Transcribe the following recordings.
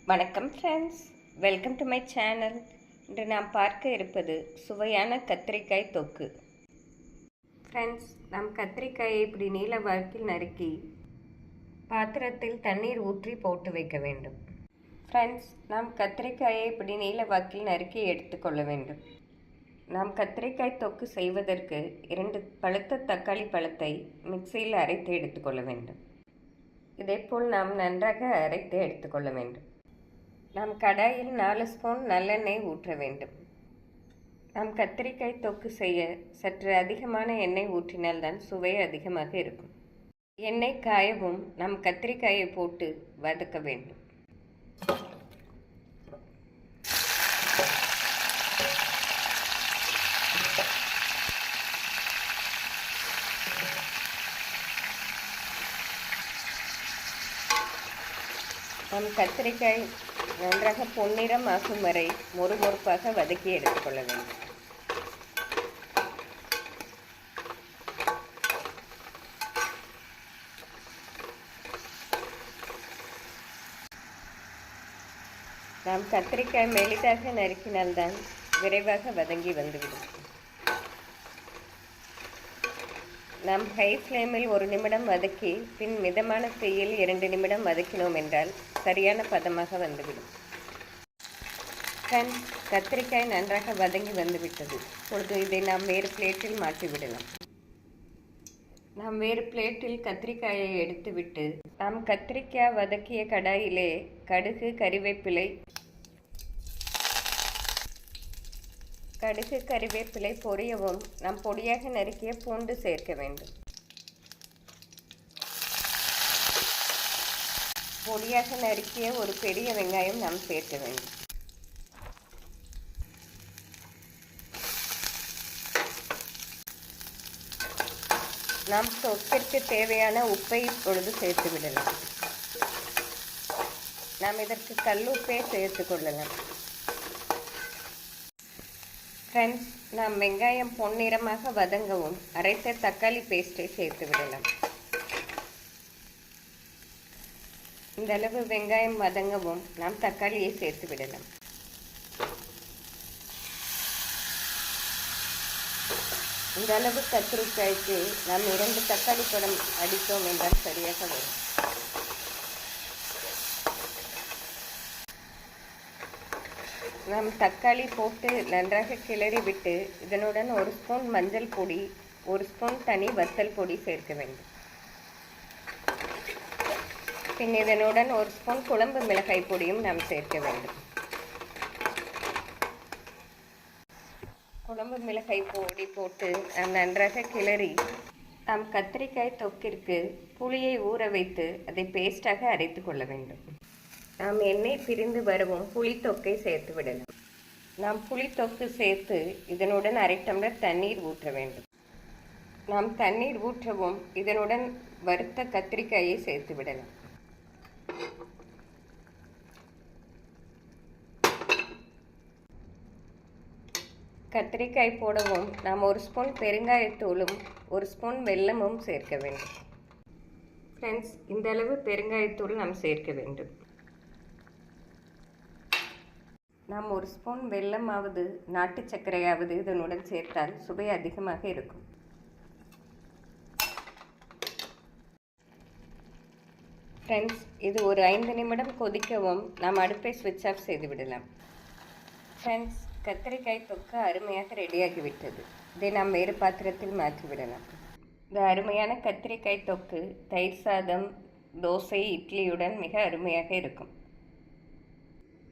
வணக்கம் friends, welcome to my channel. இன்று நாம் பார்க்க இருப்பது சுவையான கத்திரிக்காய் தொக்கு. ஃப்ரெண்ட்ஸ், நாம் கத்திரிக்காயை இப்படி நீல வாக்கில் நறுக்கி பாத்திரத்தில் தண்ணீர் ஊற்றி போட்டு வைக்க வேண்டும். ஃப்ரெண்ட்ஸ், நாம் கத்திரிக்காயை இப்படி நீல வாக்கில் நறுக்கி எடுத்துக்கொள்ள வேண்டும். நாம் கத்திரிக்காய் தொக்கு செய்வதற்கு 2 பழுத்த தக்காளி பழத்தை மிக்சியில் அரைத்து எடுத்துக்கொள்ள வேண்டும். இதேபோல் நாம் நன்றாக அரைத்து எடுத்துக்கொள்ள வேண்டும். நாம் கடாயில் 4 ஸ்பூன் நல்லெண்ணெய் ஊற்ற வேண்டும். நாம் கத்திரிக்காய் தொக்கு செய்ய சற்று அதிகமான எண்ணெய் ஊற்றினால்தான் சுவை அதிகமாக இருக்கும். எண்ணெய் காயவும் நாம் கத்திரிக்காயை போட்டு வதக்க வேண்டும். நம் கத்திரிக்காய் நன்றாக பொன்னிறம் ஆகும் வரை மொறுமொறுப்பாக வதக்கி எடுத்துக்கொள்ள வேண்டும். நாம் கத்திரிக்காய் மெலிதாக நறுக்கினால்தான் விரைவாக வதங்கி வந்துவிடும். நாம் ஹை ஃப்ளேமில் 1 நிமிடம் வதக்கி பின் மிதமான தீயில் 2 நிமிடம் வதக்கினோம் என்றால் சரியான பதமாக வந்துவிடும். கத்திரிக்காய் நன்றாக வதங்கி வந்துவிட்டது. இப்பொழுது இதை நாம் வேறு பிளேட்டில் மாற்றிவிடலாம். நாம் வேறு பிளேட்டில் கத்திரிக்காயை எடுத்துவிட்டு நாம் கத்திரிக்காய் வதக்கிய கடாயிலே கடுகு கறிவேப்பிலை பொரியவும் நாம் பொடியாக நறுக்கிய பூண்டு சேர்க்க வேண்டும். பொடியாக நறுக்கிய ஒரு பெரிய வெங்காயம் நாம் சேர்க்க வேண்டும். நாம் தொக்கிற்கு தேவையான உப்பை இப்பொழுது சேர்த்து விடலாம். நாம் இதற்கு கல்லுப்பே சேர்த்து கொள்ளலாம். ஃப்ரெண்ட்ஸ், நாம் வெங்காயம் பொன்னிறமாக வதங்கவும் அரைத்த தக்காளி பேஸ்ட்டை சேர்த்து விடலாம். இந்த அளவு வெங்காயம் வதங்கவும் நாம் தக்காளியை சேர்த்து விடலாம். இந்த அளவு கத்திரிக்காய்க்கு நாம் 2 தக்காளி பழம் அடித்தோம் என்றால் சரியாக வரும். நாம் தக்காளி போட்டு நன்றாக கிளறி விட்டு இதனுடன் 1 ஸ்பூன் மஞ்சள் பொடி, 1 ஸ்பூன் தனி வத்தல் பொடி சேர்க்க வேண்டும். பின் இதனுடன் 1 ஸ்பூன் குழம்பு மிளகாய் பொடியும் நாம் சேர்க்க வேண்டும். குழம்பு மிளகாய் பொடி போட்டு நாம் நன்றாக கிளறி நாம் கத்திரிக்காய் தொக்கிற்கு புளியை ஊற வைத்து அதை பேஸ்டாக அரைத்து கொள்ள வேண்டும். நாம் எண்ணெய் பிரிந்து வரவும் புளித்தொக்கை சேர்த்து விடலாம். நாம் புளித்தொக்கு சேர்த்து இதனுடன் 1/2 டம்ளர் தண்ணீர் ஊற்ற வேண்டும். நாம் தண்ணீர் ஊற்றவும் இதனுடன் வறுத்த கத்திரிக்காயை சேர்த்து விடலாம். கத்திரிக்காய் போடவும் நாம் 1 ஸ்பூன் பெருங்காயத்தூளும் 1 ஸ்பூன் வெல்லமும் சேர்க்க வேண்டும். ஃப்ரெண்ட்ஸ், இந்த அளவு பெருங்காயத்தூள் நாம் சேர்க்க வேண்டும். நாம் 1 ஸ்பூன் வெல்லமாவது நாட்டு சர்க்கரையாவது இதனுடன் சேர்த்தால் சுவை அதிகமாக இருக்கும். ஃப்ரெண்ட்ஸ், இது ஒரு 5 நிமிடம் கொதிக்கவும் நாம் அடுப்பை ஸ்விட்ச் ஆஃப் செய்து விடலாம். ஃப்ரெண்ட்ஸ், கத்திரிக்காய் தொக்கு அருமையாக ரெடியாகிவிட்டது. இதை நாம் வேறு பாத்திரத்தில் மாற்றிவிடலாம். இந்த அருமையான கத்திரிக்காய் தொக்கு தயிர் சாதம், தோசை, இட்லியுடன் மிக அருமையாக இருக்கும்.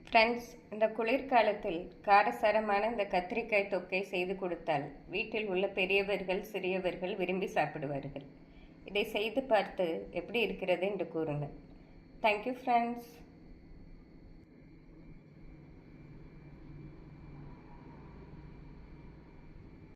ஃப்ரெண்ட்ஸ், இந்த குளிர்காலத்தில் காரசாரமான இந்த கத்திரிக்காய் தொக்கை செய்து கொடுத்தால் வீட்டில் உள்ள பெரியவர்கள், சிறியவர்கள் விரும்பி சாப்பிடுவார்கள். இதை செய்து பார்த்து எப்படி இருக்கிறது என்று கூறுங்கள். Thank you friends.